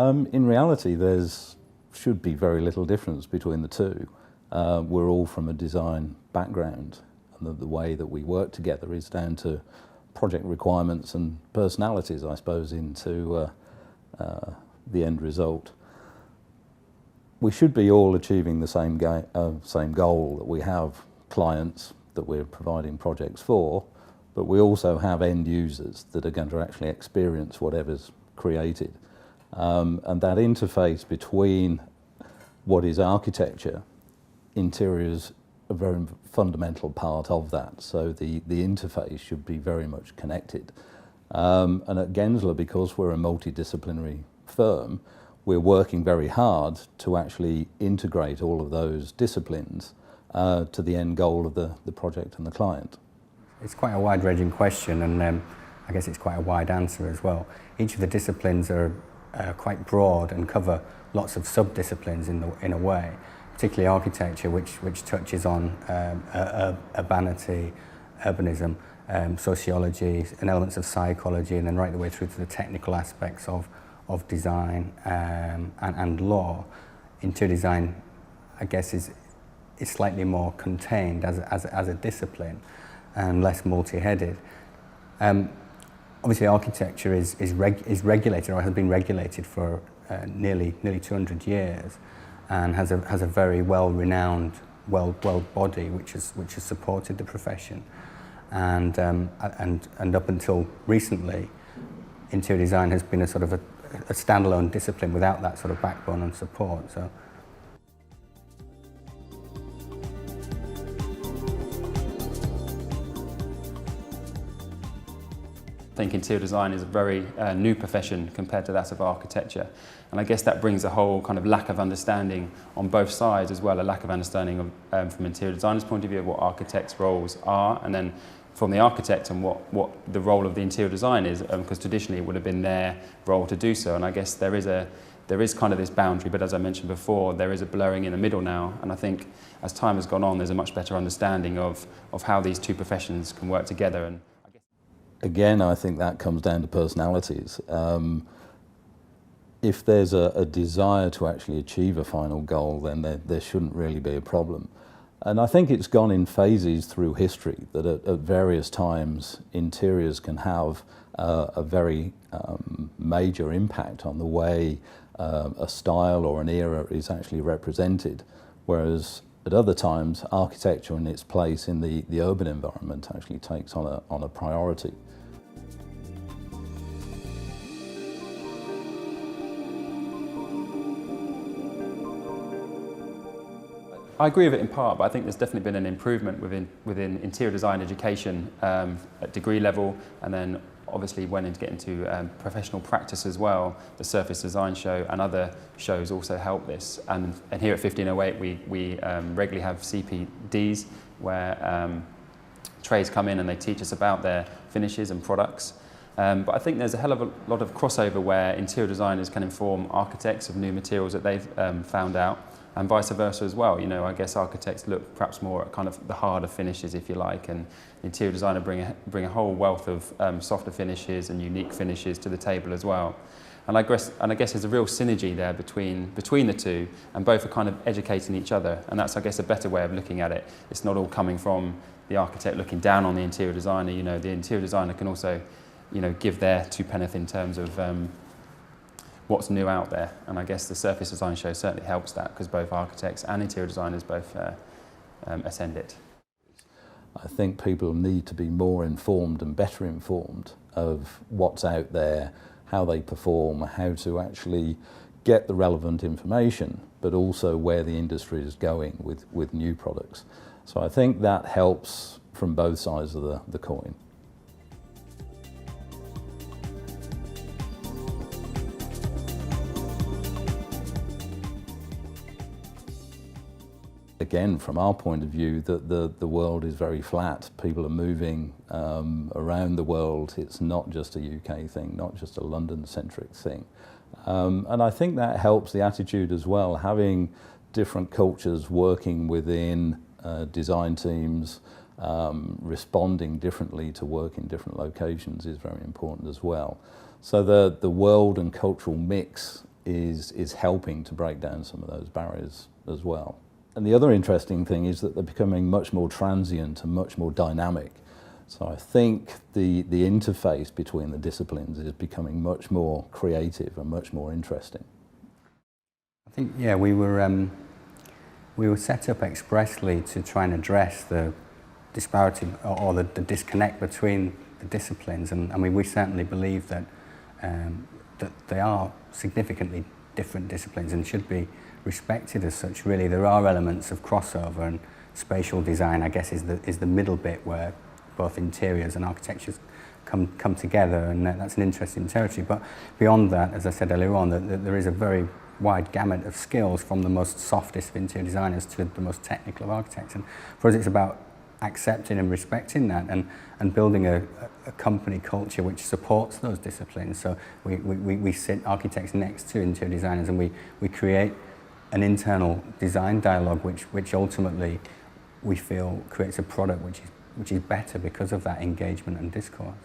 In reality, should be very little difference between the two. We're all from a design background, and the way that we work together is down to project requirements and personalities, I suppose, into the end result. We should be all achieving the same goal, that we have clients that we're providing projects for, but we also have end users that are going to actually experience whatever's created. And that interface between what is architecture, interiors, a very fundamental part of that. So the interface should be very much connected. And at Gensler, because we're a multidisciplinary firm, we're working very hard to actually integrate all of those disciplines to the end goal of the project and the client. It's quite a wide-ranging question, and I guess it's quite a wide answer as well. Each of the disciplines are quite broad and cover lots of sub-disciplines in a way, particularly architecture, which touches on urbanity, urbanism, sociology, and elements of psychology, and then right the way through to the technical aspects of design and law. Interior design, I guess, is slightly more contained as a discipline and less multi-headed. Obviously, architecture is regulated, or has been regulated for nearly 200 years, and has a very well-renowned, well body which has supported the profession, and up until recently, interior design has been a sort of a standalone discipline without that sort of backbone and support. So. I think interior design is a very new profession compared to that of architecture, and I guess that brings a whole kind of lack of understanding on both sides as well, a lack of understanding of, from interior designer's point of view, of what architects' roles are, and then from the architect and what the role of the interior design is, because traditionally it would have been their role to do so, and I guess there is kind of this boundary, but as I mentioned before, there is a blurring in the middle now, and I think as time has gone on, there's a much better understanding of how these two professions can work together. And again, I think that comes down to personalities. If there's a desire to actually achieve a final goal, then there shouldn't really be a problem. And I think it's gone in phases through history, that at various times interiors can have a very major impact on the way a style or an era is actually represented, whereas at other times architecture and its place in the urban environment actually takes on a priority. I agree with it in part, but I think there's definitely been an improvement within interior design education at degree level, and then obviously when it get into professional practice as well. The Surface Design Show and other shows also help this. And here at 1508 we regularly have CPDs where trades come in and they teach us about their finishes and products. But I think there's a hell of a lot of crossover where interior designers can inform architects of new materials that they've found out, and vice versa as well. You know, I guess architects look perhaps more at kind of the harder finishes, if you like, and the interior designer bring a whole wealth of softer finishes and unique finishes to the table as well. And I guess there's a real synergy there between the two, and both are kind of educating each other. And that's, I guess, a better way of looking at it. It's not all coming from the architect looking down on the interior designer. You know, the interior designer can also, you know, give their two penneth in terms of what's new out there, and I guess the Surface Design Show certainly helps that, because both architects and interior designers both attend it. I think people need to be more informed and better informed of what's out there, how they perform, how to actually get the relevant information, but also where the industry is going with new products. So I think that helps from both sides of the coin. Again, from our point of view, the world is very flat. People are moving around the world. It's not just a UK thing, not just a London-centric thing. And I think that helps the attitude as well. Having different cultures working within design teams, responding differently to work in different locations is very important as well. So the world and cultural mix is helping to break down some of those barriers as well. And the other interesting thing is that they're becoming much more transient and much more dynamic. So I think the interface between the disciplines is becoming much more creative and much more interesting. I think, yeah, we were set up expressly to try and address the disparity or the disconnect between the disciplines, and I mean, we certainly believe that that they are significantly different disciplines and should be respected as such. Really, there are elements of crossover, and spatial design, I guess, is the middle bit where both interiors and architectures come together, and that's an interesting territory. But beyond that, as I said earlier on, that there is a very wide gamut of skills, from the most softest of interior designers to the most technical of architects. And for us, it's about accepting and respecting that, and building a company culture which supports those disciplines. So we sit architects next to interior designers, and we create an internal design dialogue which ultimately we feel creates a product which is better because of that engagement and discourse.